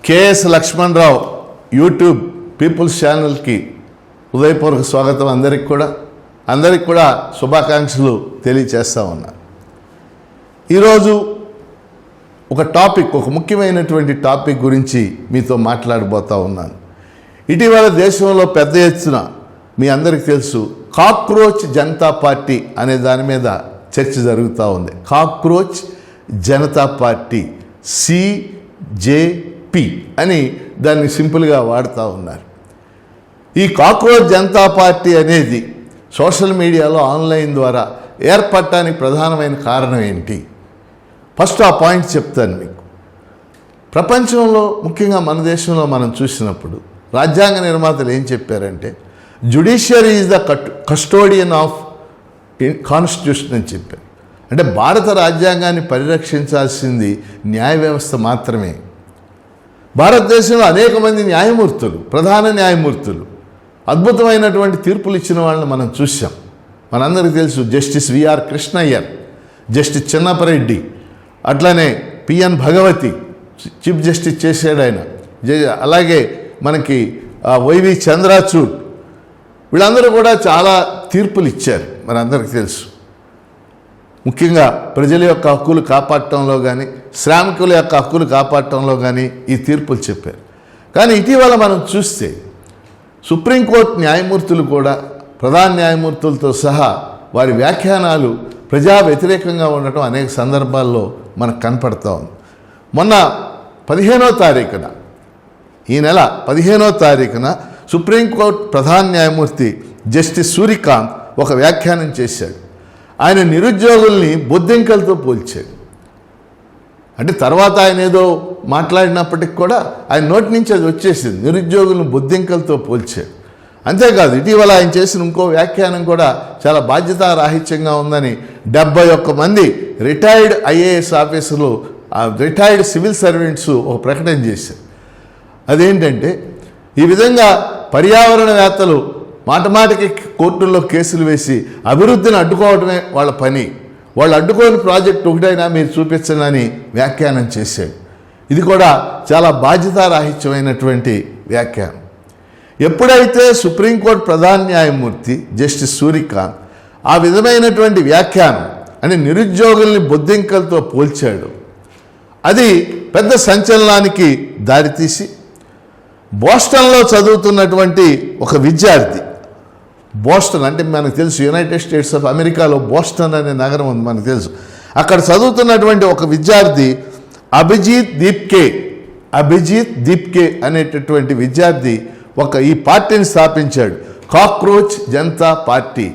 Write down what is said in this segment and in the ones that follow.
KS Lakshmanarao YouTube peoples ఛానల్కి హృదయపూర్వక స్వాగతం. అందరికి కూడా శుభాకాంక్షలు తెలియచేస్తా ఉన్నా. ఈరోజు ఒక ముఖ్యమైనటువంటి టాపిక్ గురించి మీతో మాట్లాడబోతా ఉన్నాను. ఇటీవల దేశంలో పెద్ద ఎత్తున మీ అందరికీ తెలుసు కాక్రోచ్ జనతా పార్టీ అనే దాని మీద చర్చ జరుగుతూ ఉంది. కాక్రోచ్ జనతా పార్టీ CJP అని దాన్ని సింపుల్గా వాడుతూ ఉన్నారు. ఈ కాక్రోచ్ జనతా పార్టీ అనేది సోషల్ మీడియాలో ఆన్లైన్ ద్వారా ఏర్పడటానికి ప్రధానమైన కారణం ఏంటి? ఫస్ట్ ఆ పాయింట్ చెప్తాను మీకు. ప్రపంచంలో ముఖ్యంగా మన దేశంలో మనం చూసినప్పుడు రాజ్యాంగ నిర్మాతలు ఏం చెప్పారంటే judiciary is the custodian of constitution అని చెప్పారు. అంటే భారత రాజ్యాంగాన్ని పరిరక్షించాల్సింది న్యాయ వ్యవస్థ మాత్రమే. భారతదేశంలో అనేక మంది న్యాయమూర్తులు, ప్రధాన న్యాయమూర్తులు అద్భుతమైనటువంటి తీర్పులు ఇచ్చిన వాళ్ళని మనం చూసాం. మనందరికీ తెలుసు justice VR Krishna Iyer, justice Chinnapa Reddy, అట్లానే పిఎన్ భగవతి చీఫ్ జస్టిస్ చేశాడు ఆయన. అలాగే మనకి వైవి చంద్రచూడ్, వీళ్ళందరూ కూడా చాలా తీర్పులు ఇచ్చారు. మనందరికీ తెలుసు. ముఖ్యంగా ప్రజల యొక్క హక్కులు కాపాడటంలో కానీ, శ్రామికుల యొక్క హక్కులు కాపాడటంలో కానీ ఈ తీర్పులు చెప్పారు. కానీ ఇటీవల మనం చూస్తే సుప్రీంకోర్టు న్యాయమూర్తులు కూడా ప్రధాన న్యాయమూర్తులతో సహా వారి వ్యాఖ్యానాలు ప్రజా వ్యతిరేకంగా ఉండటం అనేక సందర్భాల్లో మనకు కనపడతా ఉంది. మొన్న 15వ తారీఖున, ఈ నెల 15వ తారీఖున సుప్రీంకోర్టు ప్రధాన న్యాయమూర్తి జస్టిస్ సూర్యకాంత్ ఒక వ్యాఖ్యానం చేశాడు. ఆయన నిరుద్యోగుల్ని బొద్దింకలతో పోల్చాడు. అంటే తర్వాత ఆయన ఏదో మాట్లాడినప్పటికి కూడా ఆయన నోటి నుంచి అది వచ్చేసింది, నిరుద్యోగులను బొద్దింకలతో పోల్చాడు. అంతేకాదు ఇటీవల ఆయన చేసిన ఇంకో వ్యాఖ్యానం కూడా చాలా బాధ్యతారాహిత్యంగా ఉందని 71 మంది రిటైర్డ్ IAS ఆఫీసర్లు, రిటైర్డ్ సివిల్ సర్వెంట్స్ ఒక ప్రకటన చేశారు. అదేంటంటే ఈ విధంగా పర్యావరణవేత్తలు మాటమాటికి కోర్టుల్లో కేసులు వేసి అభివృద్ధిని అడ్డుకోవడమే వాళ్ళ పని, వాళ్ళు అడ్డుకోని ప్రాజెక్ట్ ఒకటైనా మీరు చూపించండి అని వ్యాఖ్యానం చేశాడు. ఇది కూడా చాలా బాధ్యతారాహిత్యమైనటువంటి వ్యాఖ్యానం. ఎప్పుడైతే సుప్రీంకోర్టు ప్రధాన న్యాయమూర్తి జస్టిస్ సూర్యకాంత్ ఆ విధమైనటువంటి వ్యాఖ్యానం అని నిరుద్యోగుల్ని బొద్దింకలతో పోల్చాడు, అది పెద్ద సంచలనానికి దారితీసి బోస్టన్లో చదువుతున్నటువంటి ఒక విద్యార్థి, బోస్టన్ అంటే మనకు తెలుసు యునైటెడ్ స్టేట్స్ ఆఫ్ అమెరికాలో బోస్టన్ అనే నగరం ఉంది మనకు తెలుసు. అక్కడ చదువుతున్నటువంటి ఒక విద్యార్థి అభిజిత్ దీప్కే అనేటటువంటి విద్యార్థి ఈ పార్టీని స్థాపించాడు, కాక్రోచ్ జనతా పార్టీ.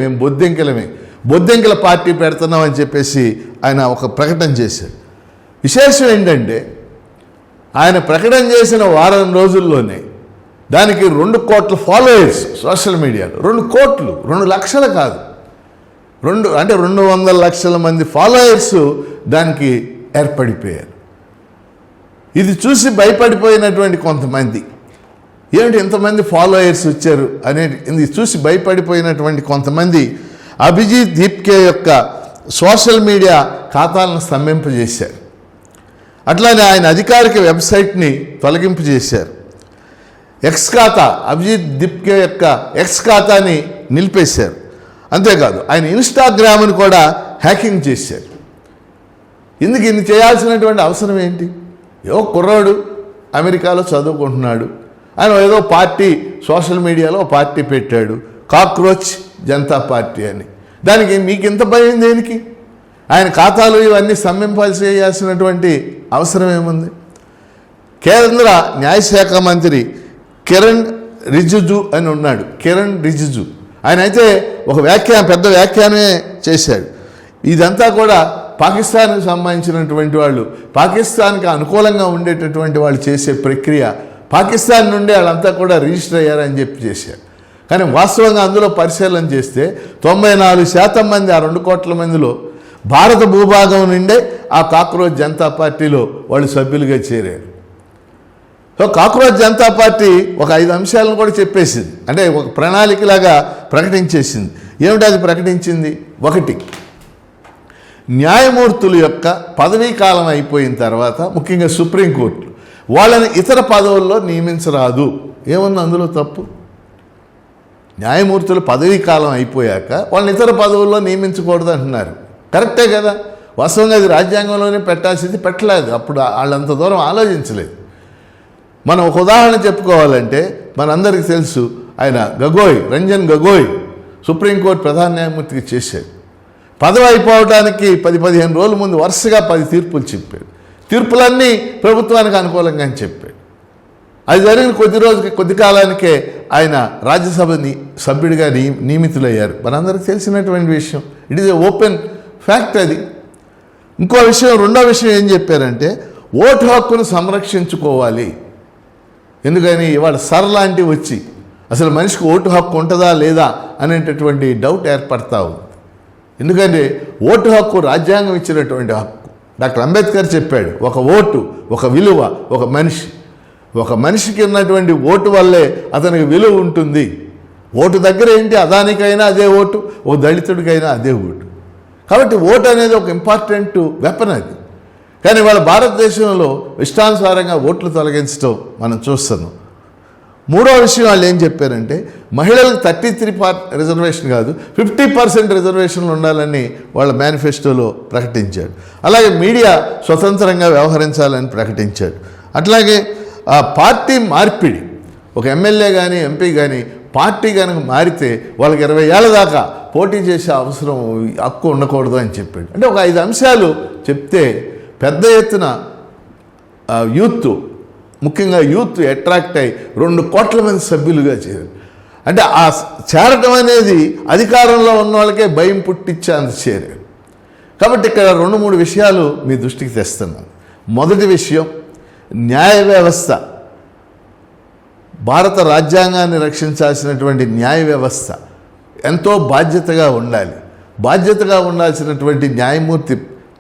మేము బొద్దింకల పార్టీ పెడుతున్నామని చెప్పేసి ఆయన ఒక ప్రకటన చేశాడు. విశేషం ఏంటంటే ఆయన ప్రకటన చేసిన వారం రోజుల్లోనే దానికి 2 కోట్ల ఫాలోయర్స్ సోషల్ మీడియాలో. 2 కోట్లు, 2 లక్షలు కాదు, 200 లక్షల మంది ఫాలోయర్స్ దానికి ఏర్పడిపోయారు. ఇది చూసి భయపడిపోయినటువంటి కొంతమంది, ఏమిటి ఇంతమంది ఫాలోయర్స్ వచ్చారు అనేది చూసి భయపడిపోయినటువంటి కొంతమంది అభిజిత్ దీప్కే యొక్క సోషల్ మీడియా ఖాతాలను స్తంభింపజేశారు. అట్లానే ఆయన అధికారిక వెబ్సైట్ని తొలగింపు చేశారు. అభిజిత్ దీప్కే యొక్క ఎక్స్ ఖాతాని నిలిపేశారు. అంతేకాదు ఆయన ఇన్స్టాగ్రామ్ని కూడా హ్యాకింగ్ చేశారు. ఎందుకు ఇన్ని చేయాల్సినటువంటి అవసరం ఏంటి? కుర్రాడు అమెరికాలో చదువుకుంటున్నాడు, ఆయన ఏదో పార్టీ సోషల్ మీడియాలో పార్టీ పెట్టాడు, కాక్రోచ్ జనతా పార్టీ అని. దానికి మీకు ఇంత భయం దేనికి? ఆయన ఖాతాలు ఇవన్నీ చేయాల్సినటువంటి అవసరం ఏముంది? కేంద్ర న్యాయశాఖ మంత్రి కిరణ్ రిజిజు అని ఉన్నాడు, కిరణ్ రిజిజు. ఆయన అయితే ఒక పెద్ద వ్యాఖ్యానమే చేశాడు. ఇదంతా కూడా పాకిస్తాన్కి సంబంధించినటువంటి వాళ్ళు, పాకిస్తాన్కి అనుకూలంగా ఉండేటటువంటి వాళ్ళు చేసే ప్రక్రియ, పాకిస్తాన్ నుండి వాళ్ళంతా కూడా రిజిస్టర్ అయ్యారని చెప్పి చేశారు. కానీ వాస్తవంగా అందులో పరిశీలన చేస్తే 94% మంది, ఆ 2 కోట్ల మందిలో భారత భూభాగం నుండే ఆ కాక్రోచ్ జనతా పార్టీలో వాళ్ళు సభ్యులుగా చేరారు. సో కాక్రోచ్ జనతా పార్టీ ఒక 5 అంశాలను కూడా చెప్పేసింది, అంటే ఒక ప్రణాళికలాగా ప్రకటించేసింది. ఏమిటి అది ప్రకటించింది? 1, న్యాయమూర్తుల యొక్క పదవీ కాలం అయిపోయిన తర్వాత, ముఖ్యంగా సుప్రీంకోర్టు వాళ్ళని ఇతర పదవుల్లో నియమించరాదు. ఏముంది అందులో తప్పు? న్యాయమూర్తుల పదవీ కాలం అయిపోయాక వాళ్ళని ఇతర పదవుల్లో నియమించకూడదు అంటున్నారు. కరెక్టే కదా. వాస్తవంగా అది రాజ్యాంగంలోనే పెట్టాల్సింది, పెట్టలేదు. అప్పుడు వాళ్ళంత దూరం ఆలోచించలేదు. మనం ఒక ఉదాహరణ చెప్పుకోవాలంటే మనందరికీ తెలుసు, ఆయన రంజన్ గగోయ్ సుప్రీంకోర్టు ప్రధాన న్యాయమూర్తికి చేశాడు. పదవి అయిపోవడానికి 10-15 రోజుల ముందు వరుసగా 10 తీర్పులు చెప్పాడు. తీర్పులన్నీ ప్రభుత్వానికి అనుకూలంగా అని చెప్పాడు. అది జరిగిన కొద్ది కాలానికే ఆయన రాజ్యసభ సభ్యుడిగా నియమితులయ్యారు. మనందరికీ తెలిసినటువంటి విషయం. It is a open fact అది. ఇంకో విషయం, రెండో విషయం ఏం చెప్పారంటే ఓటు హక్కును సంరక్షించుకోవాలి. ఎందుకని ఇవాళ లాంటివి వచ్చి అసలు మనిషికి ఓటు హక్కు ఉంటుందా లేదా అనేటటువంటి డౌట్ ఏర్పడతా ఉంది. ఎందుకంటే ఓటు హక్కు రాజ్యాంగం ఇచ్చినటువంటి హక్కు. డాక్టర్ అంబేద్కర్ చెప్పాడు, ఒక ఓటు, ఒక విలువ, ఒక మనిషికి ఉన్నటువంటి ఓటు వల్లే అతనికి విలువ ఉంటుంది. ఓటు దగ్గర ఏంటి, అదానికైనా అదే ఓటు, ఓ దళితుడికైనా అదే ఓటు. కాబట్టి ఓటు అనేది ఒక ఇంపార్టెంట్ వెపన్ అది. కానీ వాళ్ళ భారతదేశంలో ఇష్టానుసారంగా ఓట్లు తొలగించడం మనం చూస్తున్నాం. మూడో విషయం వాళ్ళు ఏం చెప్పారంటే మహిళలకు 33% రిజర్వేషన్ కాదు 50% రిజర్వేషన్లు ఉండాలని వాళ్ళ మేనిఫెస్టోలో ప్రకటించాడు. అలాగే మీడియా స్వతంత్రంగా వ్యవహరించాలని ప్రకటించాడు. అట్లాగే పార్టీ మార్పిడి, ఒక ఎమ్మెల్యే కానీ ఎంపీ కానీ పార్టీ కనుక మారితే వాళ్ళకి 20 ఏళ్ళ దాకా పోటీ చేసే అవసరం, హక్కు ఉండకూడదు అని చెప్పాడు. అంటే ఒక 5 అంశాలు చెప్తే పెద్ద ఎత్తున ముఖ్యంగా యూత్ అట్రాక్ట్ అయ్యి 2 కోట్ల మంది సభ్యులుగా చేరారు. అంటే ఆ చేరటం అనేది అధికారంలో ఉన్న వాళ్ళకే భయం పుట్టించే అంత చేరారు. కాబట్టి ఇక్కడ 2-3 విషయాలు మీ దృష్టికి తెస్తున్నాను. మొదటి విషయం, న్యాయ వ్యవస్థ, భారత రాజ్యాంగాన్ని రక్షించాల్సినటువంటి న్యాయ వ్యవస్థ ఎంతో బాధ్యతగా ఉండాలి. బాధ్యతగా ఉండాల్సినటువంటి న్యాయమూర్తి,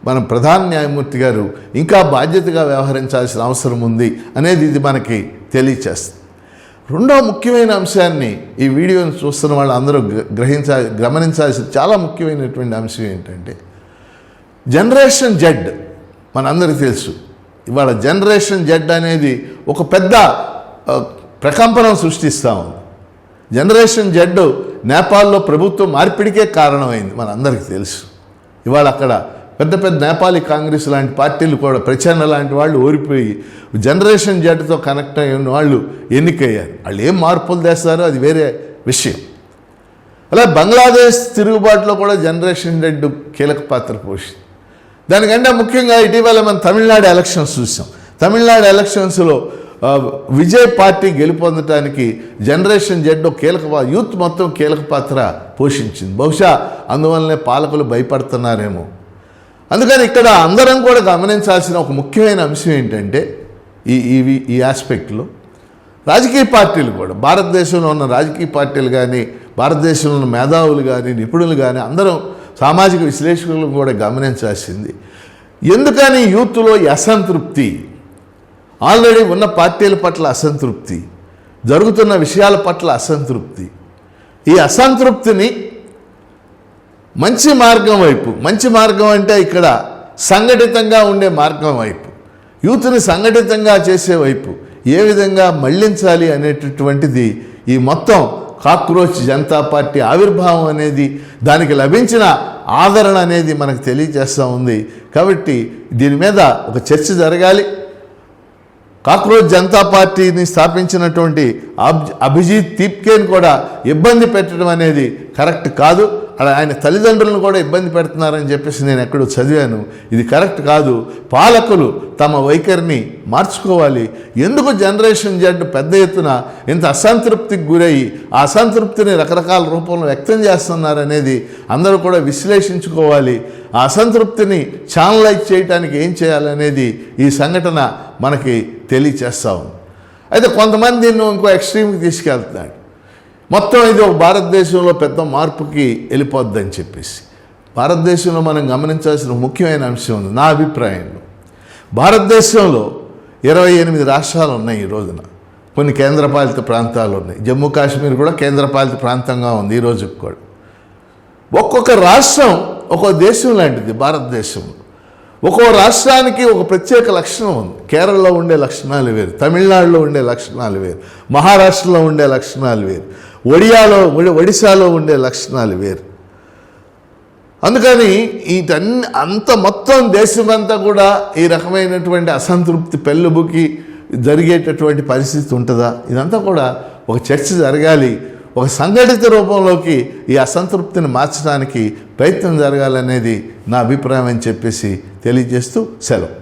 మన ప్రధాన న్యాయమూర్తి గారు ఇంకా బాధ్యతగా వ్యవహరించాల్సిన అవసరం ఉంది అనేది ఇది మనకి తెలియచేస్తుంది. రెండో ముఖ్యమైన అంశాన్ని ఈ వీడియోని చూస్తున్న వాళ్ళు అందరూ గమనించాల్సిన చాలా ముఖ్యమైనటువంటి అంశం ఏంటంటే జనరేషన్ జెడ్. మనందరికీ తెలుసు, ఇవాళ జనరేషన్ జెడ్ అనేది ఒక పెద్ద ప్రకంపనం సృష్టిస్తూ ఉంది. జనరేషన్ జెడ్ నేపాల్లో ప్రభుత్వ మార్పిడికే కారణమైంది, మనందరికీ తెలుసు. ఇవాళ అక్కడ పెద్ద నేపాలీ కాంగ్రెస్ లాంటి పార్టీలు కూడా, ప్రచండ లాంటి వాళ్ళు ఓడిపోయి జనరేషన్ జెడ్తో కనెక్ట్ అయిన వాళ్ళు ఎన్నికయ్యారు. వాళ్ళు ఏం మార్పులు తెస్తారో అది వేరే విషయం. అలా బంగ్లాదేశ్ తిరుగుబాటులో కూడా జనరేషన్ జెడ్ కీలక పాత్ర పోషించింది. దానికంటే ముఖ్యంగా ఇటీవల మనం తమిళనాడు ఎలక్షన్స్ చూసాం. తమిళనాడు ఎలక్షన్స్లో విజయ్ పార్టీ గెలుపొందటానికి జనరేషన్ జెడ్ యూత్ మొత్తం కీలక పాత్ర పోషించింది. బహుశా అందువల్లనే పాలకులు భయపడుతున్నారేమో. అందుకని ఇక్కడ అందరం కూడా గమనించాల్సిన ఒక ముఖ్యమైన అంశం ఏంటంటే ఈ ఆస్పెక్ట్లో రాజకీయ పార్టీలు కూడా, భారతదేశంలో ఉన్న రాజకీయ పార్టీలు కానీ, భారతదేశంలో ఉన్న మేధావులు కానీ, నిపుణులు కానీ, అందరం సామాజిక విశ్లేషకులను కూడా గమనించాల్సింది. ఎందుకని యూత్లో ఈ అసంతృప్తి, ఆల్రెడీ ఉన్న పార్టీల పట్ల అసంతృప్తి, జరుగుతున్న విషయాల పట్ల అసంతృప్తి, ఈ అసంతృప్తిని మంచి మార్గం వైపు, మంచి మార్గం అంటే ఇక్కడ సంఘటితంగా ఉండే మార్గం వైపు, యూత్ని సంఘటితంగా చేసే వైపు ఏ విధంగా మళ్లించాలి అనేటటువంటిది ఈ మొత్తం కాక్రోచ్ జనతా పార్టీ ఆవిర్భావం అనేది, దానికి లభించిన ఆదరణ అనేది మనకు తెలియజేస్తూ ఉంది. కాబట్టి దీని మీద ఒక చర్చ జరగాలి. కాక్రోచ్ జనతా పార్టీని స్థాపించినటువంటి అభిజిత్ తీప్కేని కూడా ఇబ్బంది పెట్టడం అనేది కరెక్ట్ కాదు. ఆయన తల్లిదండ్రులను కూడా ఇబ్బంది పెడుతున్నారని చెప్పేసి నేను ఎక్కడో చదివాను. ఇది కరెక్ట్ కాదు. పాలకులు తమ వైఖరిని మార్చుకోవాలి. ఎందుకు జనరేషన్ జెడ్ పెద్ద ఎత్తున ఇంత అసంతృప్తికి గురయ్యి ఆ అసంతృప్తిని రకరకాల రూపంలో వ్యక్తం చేస్తున్నారనేది అందరూ కూడా విశ్లేషించుకోవాలి. ఆ అసంతృప్తిని ఛానలైజ్ చేయడానికి ఏం చేయాలనేది ఈ సంఘటన మనకి తెలియచేస్తా ఉంది. అయితే కొంతమంది దీన్ని ఇంకో ఎక్స్ట్రీమ్కి తీసుకెళ్తున్నాడు. మొత్తం ఇది ఒక భారతదేశంలో పెద్ద మార్పుకి వెళ్ళిపోద్దని చెప్పేసి. భారతదేశంలో మనం గమనించాల్సిన ముఖ్యమైన అంశం ఉంది. నా అభిప్రాయంలో భారతదేశంలో 28 రాష్ట్రాలు ఉన్నాయి ఈ రోజున. కొన్ని కేంద్రపాలిత ప్రాంతాలు ఉన్నాయి. జమ్మూ కాశ్మీర్ కూడా కేంద్రపాలిత ప్రాంతంగా ఉంది ఈ రోజుకి కూడా. ఒక్కొక్క రాష్ట్రం ఒక్కో దేశం లాంటిది భారతదేశంలో. ఒక్కో రాష్ట్రానికి ఒక ప్రత్యేక లక్షణం ఉంది. కేరళలో ఉండే లక్షణాలు వేరు, తమిళనాడులో ఉండే లక్షణాలు వేరు, మహారాష్ట్రలో ఉండే లక్షణాలు వేరు, ఒడిశాలో ఉండే లక్షణాలు వేరు. అందుకని అంత మొత్తం దేశమంతా కూడా ఈ రకమైనటువంటి అసంతృప్తి పెళ్ళుబుకి జరిగేటటువంటి పరిస్థితి ఉంటుందా? ఇదంతా కూడా ఒక చర్చ జరగాలి. ఒక సంఘటిత రూపంలోకి ఈ అసంతృప్తిని మార్చడానికి ప్రయత్నం జరగాలనేది నా అభిప్రాయం అని చెప్పేసి తెలియజేస్తూ సెలవు.